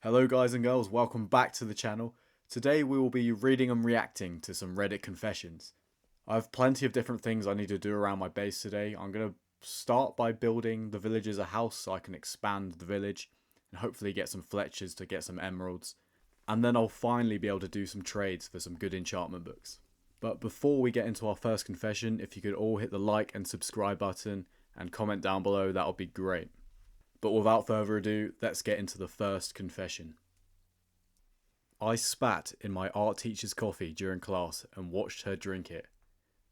Hello guys and girls, welcome back to the channel. Today we will be reading and reacting to some Reddit confessions. I have plenty of different things I need to do around my base today. I'm going to start by building the villagers a house so I can expand the village and hopefully get some Fletchers to get some emeralds. And then I'll finally be able to do some trades for some good enchantment books. But before we get into our first confession, if you could all hit the like and subscribe button and comment down below, that would be great. But without further ado, let's get into the first confession. I spat in my art teacher's coffee during class and watched her drink it.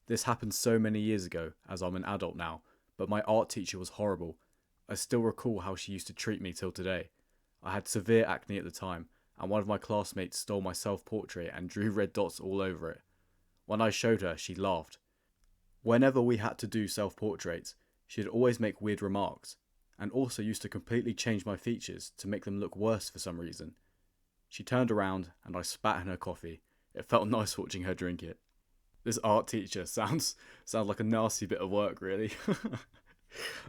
This happened so many years ago, as I'm an adult now, but my art teacher was horrible. I still recall how she used to treat me till today. I had severe acne at the time, and one of my classmates stole my self-portrait and drew red dots all over it. When I showed her, she laughed. Whenever we had to do self-portraits, she'd always make weird remarks, and also used to completely change my features to make them look worse for some reason. She turned around and I spat in her coffee. It felt nice watching her drink it. This art teacher sounds like a nasty bit of work, really.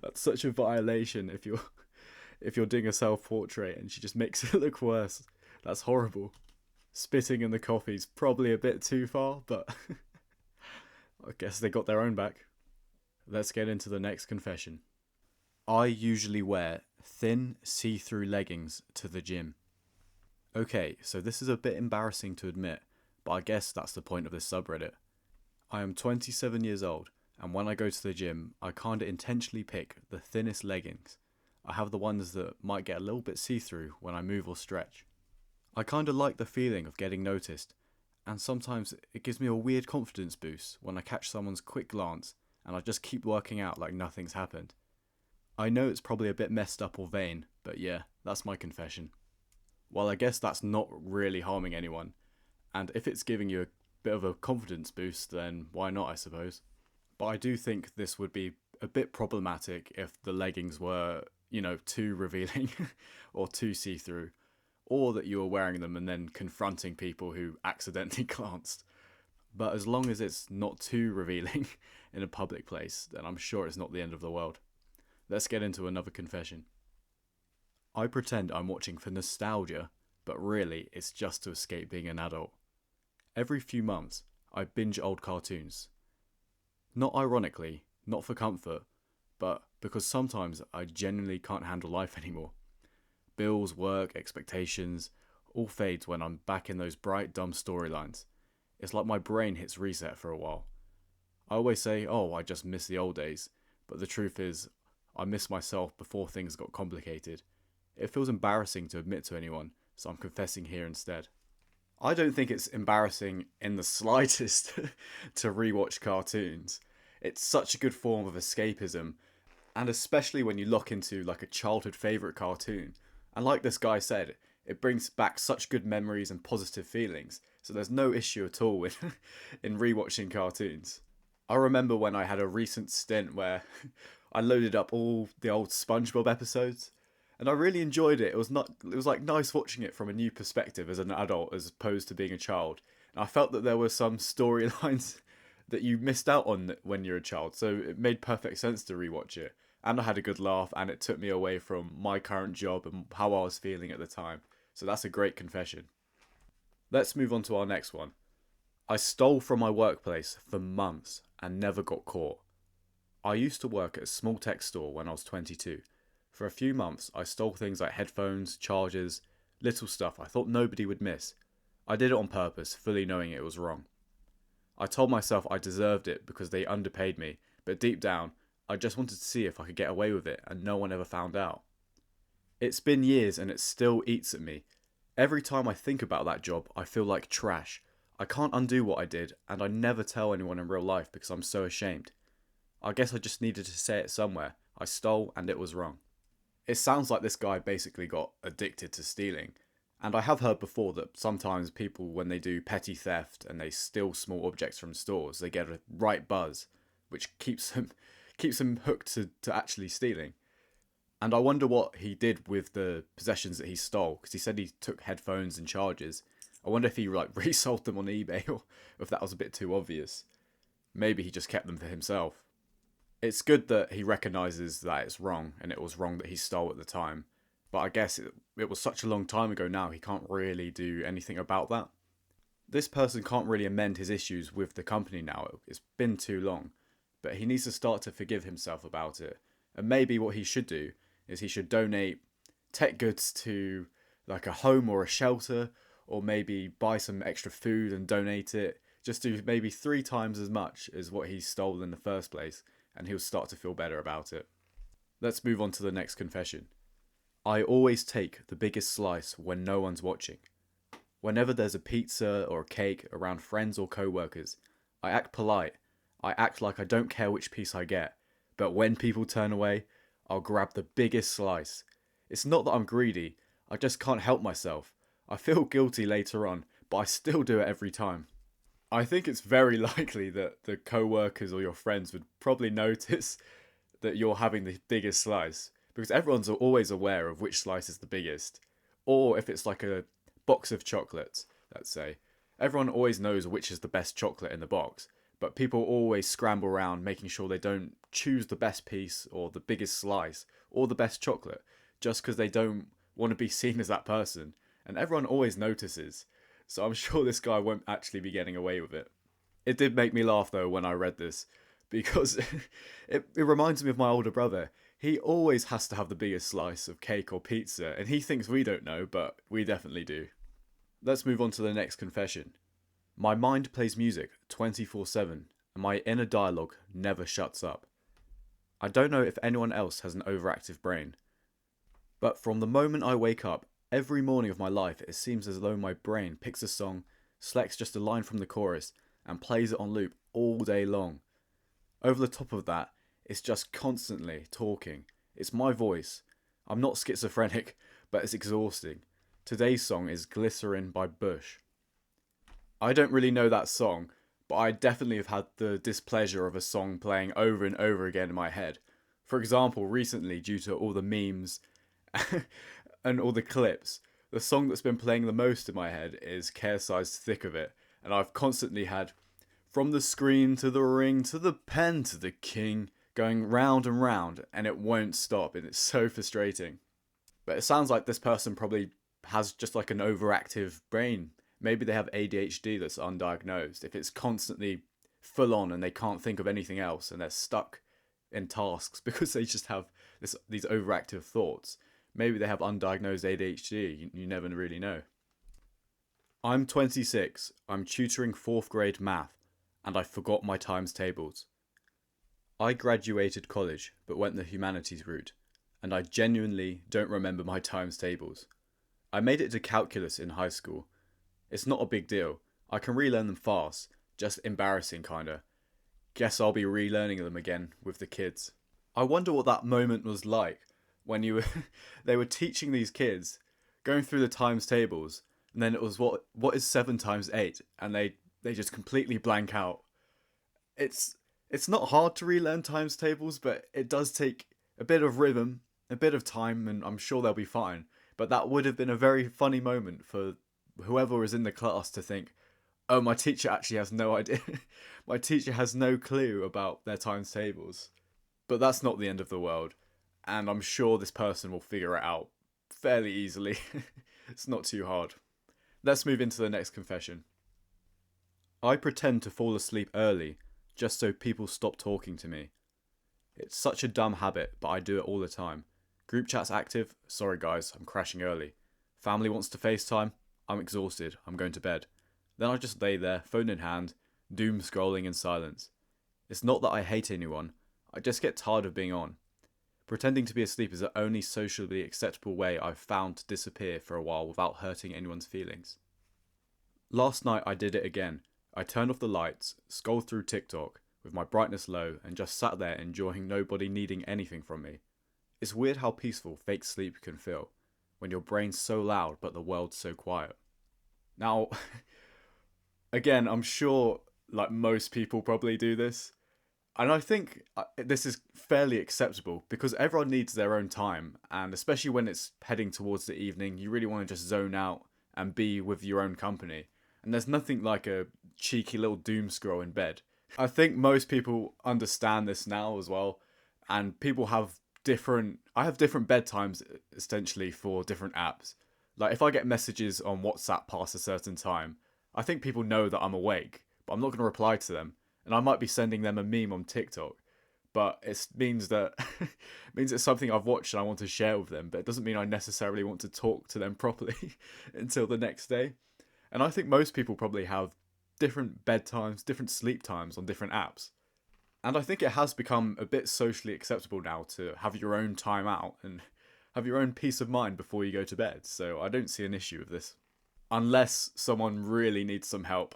That's such a violation if you're doing a self-portrait and she just makes it look worse. That's horrible. Spitting in the coffee's probably a bit too far, but I guess they got their own back. Let's get into the next confession. I usually wear thin, see-through leggings to the gym. Okay, so this is a bit embarrassing to admit, but I guess that's the point of this subreddit. I am 27 years old, and when I go to the gym, I kinda intentionally pick the thinnest leggings. I have the ones that might get a little bit see-through when I move or stretch. I kinda like the feeling of getting noticed, and sometimes it gives me a weird confidence boost when I catch someone's quick glance and I just keep working out like nothing's happened. I know it's probably a bit messed up or vain, but yeah, that's my confession. Well, I guess that's not really harming anyone, and if it's giving you a bit of a confidence boost, then why not, I suppose. But I do think this would be a bit problematic if the leggings were, too revealing or too see-through, or that you were wearing them and then confronting people who accidentally glanced. But as long as it's not too revealing in a public place, then I'm sure it's not the end of the world. Let's get into another confession. I pretend I'm watching for nostalgia, but really it's just to escape being an adult. Every few months, I binge old cartoons. Not ironically, not for comfort, but because sometimes I genuinely can't handle life anymore. Bills, work, expectations, all fades when I'm back in those bright, dumb storylines. It's like my brain hits reset for a while. I always say, oh, I just miss the old days, but the truth is, I miss myself before things got complicated. It feels embarrassing to admit to anyone, so I'm confessing here instead. I don't think it's embarrassing in the slightest to rewatch cartoons. It's such a good form of escapism, and especially when you lock into like a childhood favourite cartoon. And like this guy said, it brings back such good memories and positive feelings, so there's no issue at all with in rewatching cartoons. I remember when I had a recent stint where I loaded up all the old SpongeBob episodes, and I really enjoyed it. It was like nice watching it from a new perspective as an adult as opposed to being a child. And I felt that there were some storylines that you missed out on when you're a child, so it made perfect sense to rewatch it. And I had a good laugh, and it took me away from my current job and how I was feeling at the time. So that's a great confession. Let's move on to our next one. I stole from my workplace for months and never got caught. I used to work at a small tech store when I was 22. For a few months, I stole things like headphones, chargers, little stuff I thought nobody would miss. I did it on purpose, fully knowing it was wrong. I told myself I deserved it because they underpaid me, but deep down, I just wanted to see if I could get away with it and no one ever found out. It's been years and it still eats at me. Every time I think about that job, I feel like trash. I can't undo what I did, and I never tell anyone in real life because I'm so ashamed. I guess I just needed to say it somewhere. I stole and it was wrong. It sounds like this guy basically got addicted to stealing. And I have heard before that sometimes people, when they do petty theft and they steal small objects from stores, they get a right buzz, which keeps them hooked to actually stealing. And I wonder what he did with the possessions that he stole, because he said he took headphones and chargers. I wonder if he resold them on eBay or if that was a bit too obvious. Maybe he just kept them for himself. It's good that he recognises that it's wrong and it was wrong that he stole at the time. But I guess it was such a long time ago now, he can't really do anything about that. This person can't really amend his issues with the company now. It's been too long. But he needs to start to forgive himself about it. And maybe what he should do is he should donate tech goods to like a home or a shelter, or maybe buy some extra food and donate it. Just do maybe 3 times as much as what he stole in the first place, and he'll start to feel better about it. Let's move on to the next confession. I always take the biggest slice when no one's watching. Whenever there's a pizza or a cake around friends or co-workers, I act polite. I act like I don't care which piece I get. But when people turn away, I'll grab the biggest slice. It's not that I'm greedy, I just can't help myself. I feel guilty later on, but I still do it every time. I think it's very likely that the co-workers or your friends would probably notice that you're having the biggest slice, because everyone's always aware of which slice is the biggest. Or if it's like a box of chocolates, let's say, everyone always knows which is the best chocolate in the box, but people always scramble around making sure they don't choose the best piece or the biggest slice or the best chocolate just because they don't want to be seen as that person. And everyone always notices. So I'm sure this guy won't actually be getting away with it. It did make me laugh though when I read this, because it reminds me of my older brother. He always has to have the biggest slice of cake or pizza, and he thinks we don't know, but we definitely do. Let's move on to the next confession. My mind plays music 24/7, and my inner dialogue never shuts up. I don't know if anyone else has an overactive brain, but from the moment I wake up, every morning of my life, it seems as though my brain picks a song, selects just a line from the chorus, and plays it on loop all day long. Over the top of that, it's just constantly talking. It's my voice. I'm not schizophrenic, but it's exhausting. Today's song is Glycerin by Bush. I don't really know that song, but I definitely have had the displeasure of a song playing over and over again in my head. For example, recently, due to all the memes and all the clips, the song that's been playing the most in my head is KSI's Thick of It, and I've constantly had from the screen to the ring to the pen to the king, going round and round, and it won't stop, and it's so frustrating. But it sounds like this person probably has just like an overactive brain. Maybe they have ADHD that's undiagnosed. If it's constantly full on and they can't think of anything else and they're stuck in tasks because they just have these overactive thoughts. Maybe they have undiagnosed ADHD. You never really know. I'm 26. I'm tutoring 4th grade math, and I forgot my times tables. I graduated college but went the humanities route, and I genuinely don't remember my times tables. I made it to calculus in high school. It's not a big deal. I can relearn them fast, just embarrassing kinda. Guess I'll be relearning them again with the kids. I wonder what that moment was like when they were teaching these kids, going through the times tables, and then it was what is 7 times 8, and they just completely blank out. It's not hard to relearn times tables, but it does take a bit of rhythm, a bit of time, and I'm sure they'll be fine. But that would have been a very funny moment for whoever was in the class to think, oh, my teacher actually has no idea. My teacher has no clue about their times tables. But that's not the end of the world, and I'm sure this person will figure it out fairly easily. It's not too hard. Let's move into the next confession. I pretend to fall asleep early just so people stop talking to me. It's such a dumb habit, but I do it all the time. Group chat's active, sorry guys, I'm crashing early. Family wants to FaceTime, I'm exhausted, I'm going to bed. Then I just lay there, phone in hand, doom scrolling in silence. It's not that I hate anyone, I just get tired of being on. Pretending to be asleep is the only socially acceptable way I've found to disappear for a while without hurting anyone's feelings. Last night I did it again. I turned off the lights, scrolled through TikTok with my brightness low, and just sat there enjoying nobody needing anything from me. It's weird how peaceful fake sleep can feel when your brain's so loud but the world's so quiet. Now, again, I'm sure like most people probably do this, and I think this is fairly acceptable because everyone needs their own time, and especially when it's heading towards the evening, you really want to just zone out and be with your own company. And there's nothing like a cheeky little doom scroll in bed. I think most people understand this now as well, and people have I have different bedtimes essentially for different apps. Like if I get messages on WhatsApp past a certain time, I think people know that I'm awake, but I'm not going to reply to them, and I might be sending them a meme on TikTok. But it means that means it's something I've watched and I want to share with them, but it doesn't mean I necessarily want to talk to them properly until the next day. And I think most people probably have different bedtimes, different sleep times on different apps. And I think it has become a bit socially acceptable now to have your own time out and have your own peace of mind before you go to bed. So I don't see an issue with this. Unless someone really needs some help.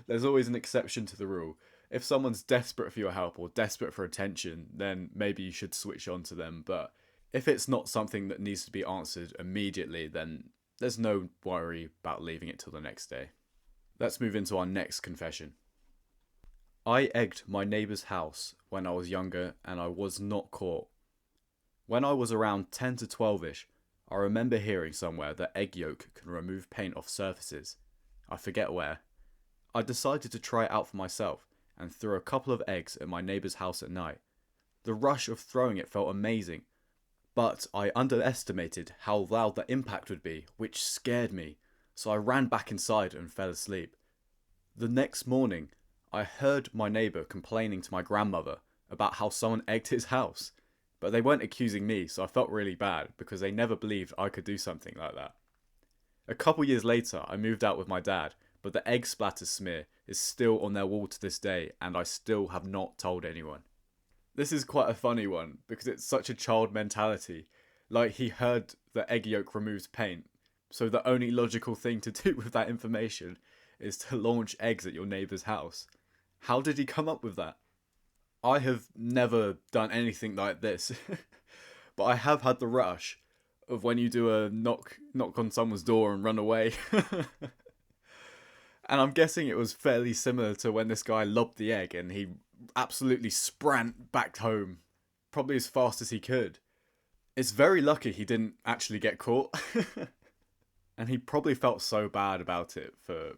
There's always an exception to the rule. If someone's desperate for your help or desperate for attention, then maybe you should switch on to them. But if it's not something that needs to be answered immediately, then there's no worry about leaving it till the next day. Let's move into our next confession. I egged my neighbour's house when I was younger and I was not caught. When I was around 10 to 12ish, I remember hearing somewhere that egg yolk can remove paint off surfaces. I forget where. I decided to try it out for myself and threw a couple of eggs at my neighbour's house at night. The rush of throwing it felt amazing, but I underestimated how loud the impact would be, which scared me, so I ran back inside and fell asleep. The next morning, I heard my neighbour complaining to my grandmother about how someone egged his house, but they weren't accusing me, so I felt really bad because they never believed I could do something like that. A couple years later, I moved out with my dad, but the egg splatter smear is still on their wall to this day, and I still have not told anyone. This is quite a funny one because it's such a child mentality. Like he heard that egg yolk removes paint, so the only logical thing to do with that information is to launch eggs at your neighbour's house. How did he come up with that? I have never done anything like this, but I have had the rush of when you do a knock on someone's door and run away. And I'm guessing it was fairly similar to when this guy lobbed the egg and he absolutely sprant back home, probably as fast as he could. It's very lucky he didn't actually get caught. And he probably felt so bad about it for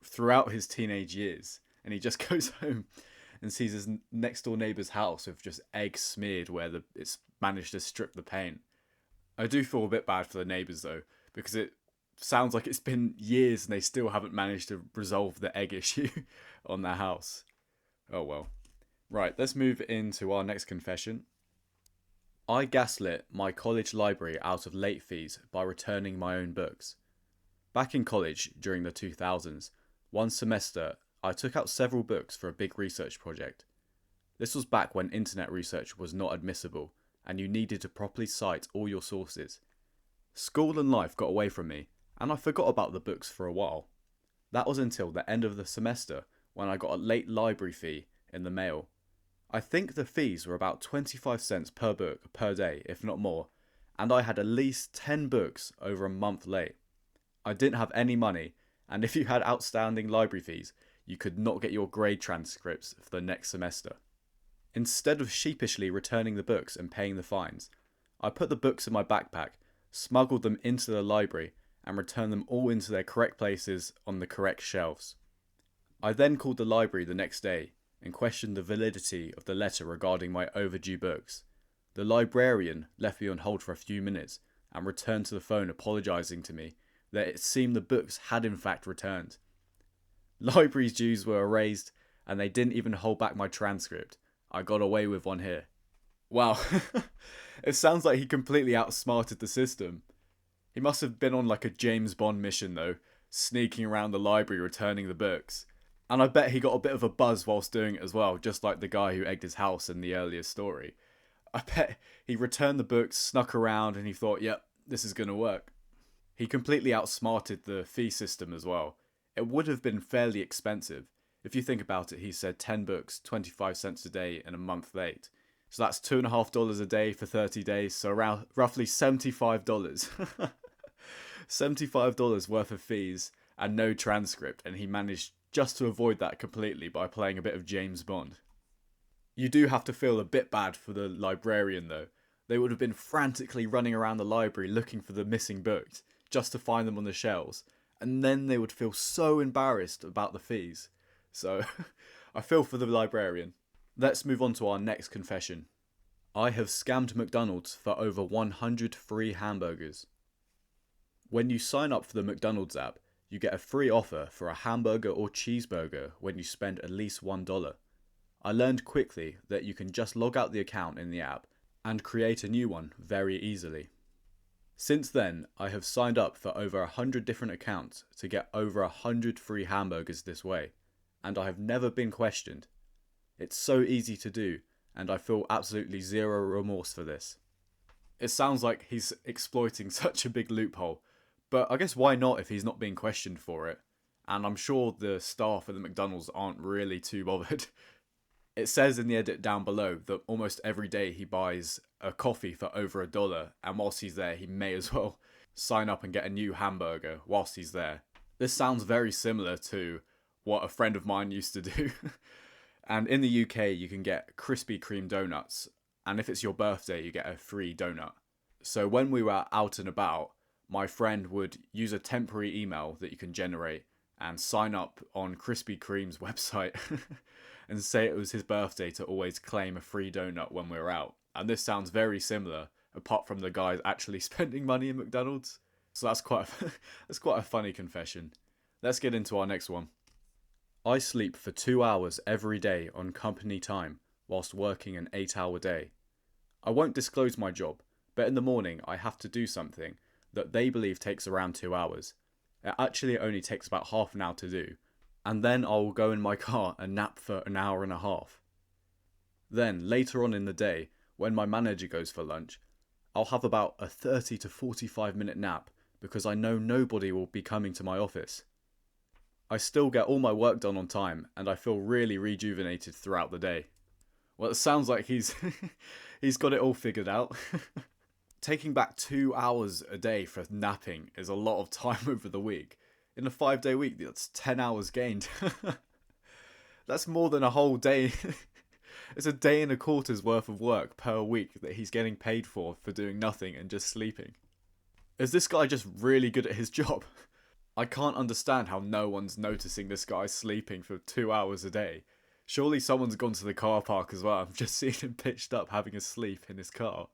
throughout his teenage years. And he just goes home and sees his next door neighbour's house with just egg smeared where it's managed to strip the paint. I do feel a bit bad for the neighbours though, because it sounds like it's been years and they still haven't managed to resolve the egg issue on their house. Oh well. Right, let's move into our next confession. I gaslit my college library out of late fees by returning my own books. Back in college during the 2000s, one semester I took out several books for a big research project. This was back when internet research was not admissible and you needed to properly cite all your sources. School and life got away from me and I forgot about the books for a while. That was until the end of the semester when I got a late library fee in the mail. I think the fees were about 25 cents per book per day, if not more, and I had at least 10 books over a month late. I didn't have any money, and if you had outstanding library fees, you could not get your grade transcripts for the next semester. Instead of sheepishly returning the books and paying the fines, I put the books in my backpack, smuggled them into the library, and returned them all into their correct places on the correct shelves. I then called the library the next day and questioned the validity of the letter regarding my overdue books. The librarian left me on hold for a few minutes and returned to the phone apologising to me that it seemed the books had in fact returned. Library's dues were erased and they didn't even hold back my transcript. I got away with one here. Wow, it sounds like he completely outsmarted the system. He must have been on like a James Bond mission though, sneaking around the library returning the books. And I bet he got a bit of a buzz whilst doing it as well, just like the guy who egged his house in the earlier story. I bet he returned the books, snuck around, and he thought, yep, this is going to work. He completely outsmarted the fee system as well. It would have been fairly expensive. If you think about it, he said 10 books, 25 cents a day, and a month late. So that's $2.50 a day for 30 days, so around roughly $75. $75 worth of fees and no transcript, and he managed just to avoid that completely by playing a bit of James Bond. You do have to feel a bit bad for the librarian though. They would have been frantically running around the library looking for the missing books, just to find them on the shelves, and then they would feel so embarrassed about the fees. So, I feel for the librarian. Let's move on to our next confession. I have scammed McDonald's for over 100 free hamburgers. When you sign up for the McDonald's app, you get a free offer for a hamburger or cheeseburger when you spend at least $1. I learned quickly that you can just log out the account in the app and create a new one very easily. Since then, I have signed up for over 100 different accounts to get over 100 free hamburgers this way, and I have never been questioned. It's so easy to do, and I feel absolutely zero remorse for this. It sounds like he's exploiting such a big loophole, but I guess why not if he's not being questioned for it? And I'm sure the staff at the McDonald's aren't really too bothered. It says in the edit down below that almost every day he buys a coffee for over $1, and whilst he's there he may as well sign up and get a new hamburger whilst he's there. This sounds very similar to what a friend of mine used to do. And in the UK you can get Krispy Kreme donuts, and if it's your birthday you get a free donut. So when we were out and about, my friend would use a temporary email that you can generate and sign up on Krispy Kreme's website and say it was his birthday to always claim a free donut when we were out. And this sounds very similar, apart from the guys actually spending money in McDonald's. So that's quite a funny confession. Let's get into our next one. I sleep for 2 hours every day on company time whilst working an 8-hour day. I won't disclose my job, but in the morning I have to do something that they believe takes around 2 hours. It actually only takes about half an hour to do, and then I'll go in my car and nap for an hour and a half. Then, later on in the day, when my manager goes for lunch, I'll have about a 30 to 45 minute nap because I know nobody will be coming to my office. I still get all my work done on time and I feel really rejuvenated throughout the day. Well, it sounds like he's got it all figured out. Taking back 2 hours a day for napping is a lot of time over the week. In a 5-day week, that's 10 hours gained. That's more than a whole day. It's a day and a quarter's worth of work per week that he's getting paid for doing nothing and just sleeping. Is this guy just really good at his job? I can't understand how no one's noticing this guy sleeping for 2 hours a day. Surely someone's gone to the car park as well. I've just seen him pitched up having a sleep in his car.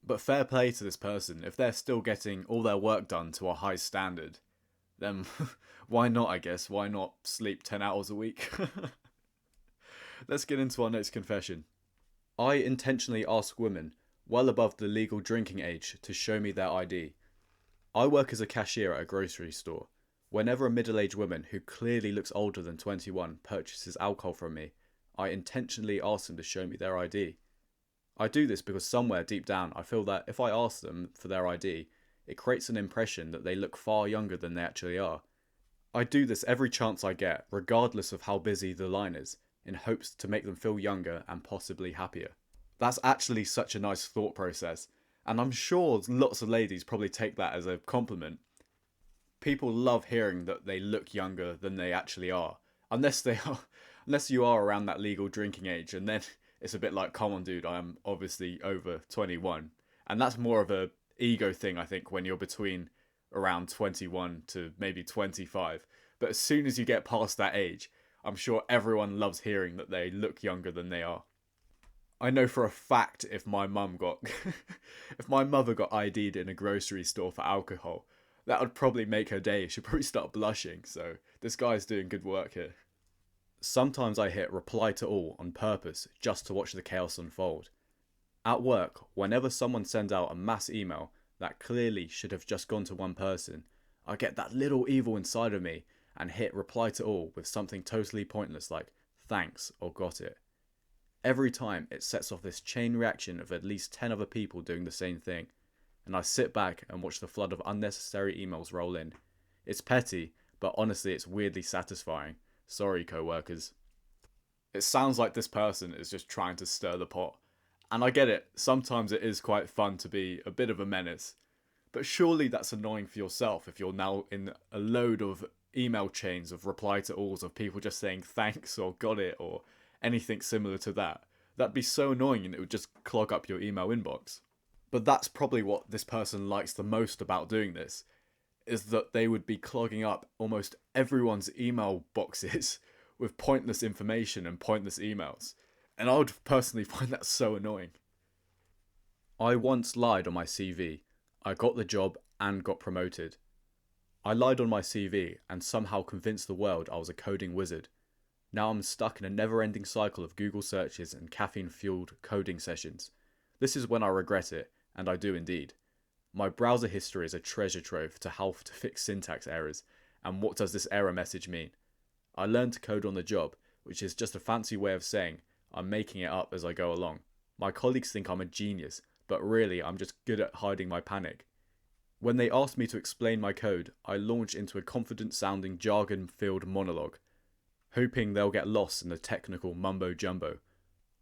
But fair play to this person. If they're still getting all their work done to a high standard, then why not, I guess? Why not sleep 10 hours a week? Let's get into our next confession. I intentionally ask women well above the legal drinking age to show me their ID. I work as a cashier at a grocery store. Whenever a middle-aged woman who clearly looks older than 21 purchases alcohol from me, I intentionally ask them to show me their ID. I do this because somewhere deep down I feel that if I ask them for their ID, it creates an impression that they look far younger than they actually are. I do this every chance I get, regardless of how busy the line is, in hopes to make them feel younger and possibly happier. That's actually such a nice thought process, and I'm sure lots of ladies probably take that as a compliment. People love hearing that they look younger than they actually are, unless you are around that legal drinking age, and then it's a bit like, come on dude, I am obviously over 21. And that's more of a ego thing, I think, when you're between around 21 to maybe 25. But as soon as you get past that age, I'm sure everyone loves hearing that they look younger than they are. I know for a fact if my mother got ID'd in a grocery store for alcohol, that would probably make her day. She'd probably start blushing. So this guy's doing good work here. Sometimes I hit reply to all on purpose just to watch the chaos unfold. At work, whenever someone sends out a mass email that clearly should have just gone to one person, I get that little evil inside of me and hit reply to all with something totally pointless like thanks or got it. Every time it sets off this chain reaction of at least 10 other people doing the same thing, and I sit back and watch the flood of unnecessary emails roll in. It's petty, but honestly it's weirdly satisfying. Sorry, co-workers. It sounds like this person is just trying to stir the pot. And I get it, sometimes it is quite fun to be a bit of a menace. But surely that's annoying for yourself if you're now in a load of email chains of reply to alls of people just saying thanks or got it or anything similar to that. That'd be so annoying and it would just clog up your email inbox. But that's probably what this person likes the most about doing this, is that they would be clogging up almost everyone's email boxes with pointless information and pointless emails. And I would personally find that so annoying. I once lied on my CV. I got the job and got promoted. I lied on my CV and somehow convinced the world I was a coding wizard. Now I'm stuck in a never-ending cycle of Google searches and caffeine-fueled coding sessions. This is when I regret it, and I do indeed. My browser history is a treasure trove to how to fix syntax errors, and what does this error message mean? I learned to code on the job, which is just a fancy way of saying I'm making it up as I go along. My colleagues think I'm a genius, but really I'm just good at hiding my panic. When they asked me to explain my code, I launched into a confident-sounding jargon-filled monologue, hoping they'll get lost in the technical mumbo-jumbo.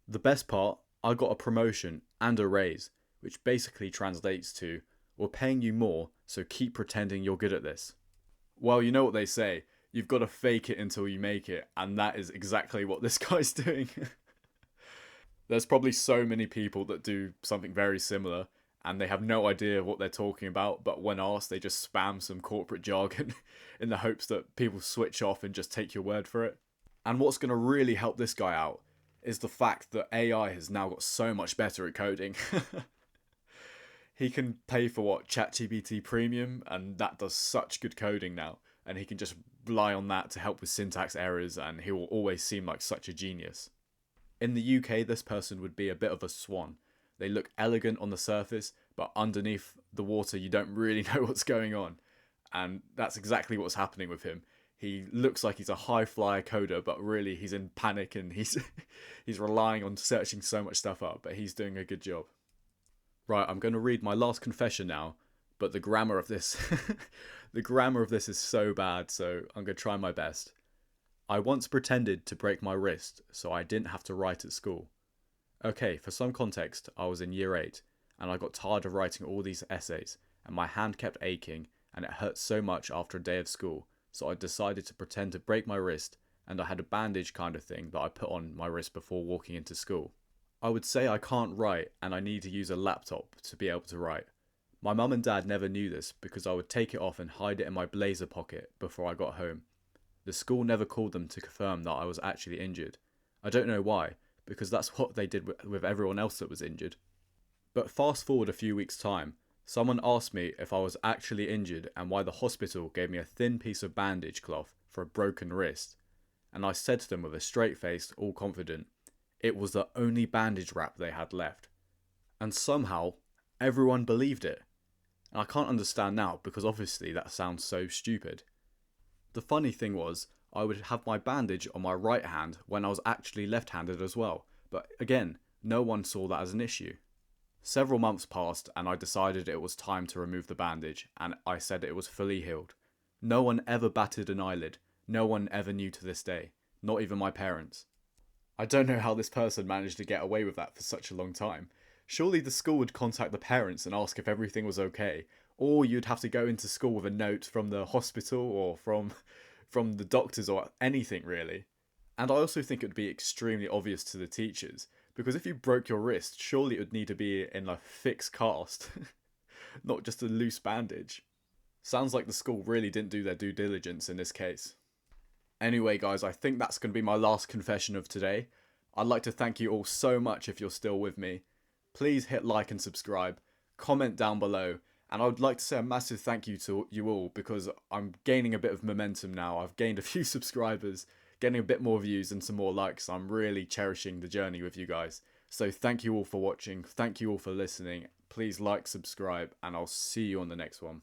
The best part, I got a promotion and a raise, which basically translates to, we're paying you more, so keep pretending you're good at this. Well, you know what they say, you've got to fake it until you make it, and that is exactly what this guy's doing. There's probably so many people that do something very similar, and they have no idea what they're talking about, but when asked, they just spam some corporate jargon in the hopes that people switch off and just take your word for it. And what's going to really help this guy out is the fact that AI has now got so much better at coding. He can pay for ChatGPT Premium, and that does such good coding now, and he can just rely on that to help with syntax errors, and he will always seem like such a genius. In the UK, this person would be a bit of a swan. They look elegant on the surface, but underneath the water you don't really know what's going on. And that's exactly what's happening with him. He looks like he's a high flyer coder, but really he's in panic and he's he's relying on searching so much stuff up, but he's doing a good job. Right, I'm going to read my last confession now, but the grammar of this the grammar of this is so bad, so I'm going to try my best. I once pretended to break my wrist so I didn't have to write at school. Okay, for some context, I was in year 8 and I got tired of writing all these essays and my hand kept aching and it hurt so much after a day of school, so I decided to pretend to break my wrist, and I had a bandage kind of thing that I put on my wrist before walking into school. I would say I can't write and I need to use a laptop to be able to write. My mum and dad never knew this because I would take it off and hide it in my blazer pocket before I got home. The school never called them to confirm that I was actually injured. I don't know why, because that's what they did with everyone else that was injured. But fast forward a few weeks' time, someone asked me if I was actually injured and why the hospital gave me a thin piece of bandage cloth for a broken wrist. And I said to them with a straight face, all confident, it was the only bandage wrap they had left. And somehow, everyone believed it. And I can't understand now because obviously that sounds so stupid. The funny thing was, I would have my bandage on my right hand when I was actually left-handed as well, but again, no one saw that as an issue. Several months passed and I decided it was time to remove the bandage, and I said it was fully healed. No one ever batted an eyelid, no one ever knew to this day, not even my parents. I don't know how this person managed to get away with that for such a long time. Surely the school would contact the parents and ask if everything was okay, or you'd have to go into school with a note from the hospital or from the doctors or anything really. And I also think it would be extremely obvious to the teachers, because if you broke your wrist, surely it would need to be in a fixed cast, not just a loose bandage. Sounds like the school really didn't do their due diligence in this case. Anyway guys, I think that's going to be my last confession of today. I'd like to thank you all so much if you're still with me. Please hit like and subscribe, comment down below, and I would like to say a massive thank you to you all because I'm gaining a bit of momentum now. I've gained a few subscribers, getting a bit more views and some more likes. I'm really cherishing the journey with you guys. So thank you all for watching, thank you all for listening. Please like, subscribe, and I'll see you on the next one.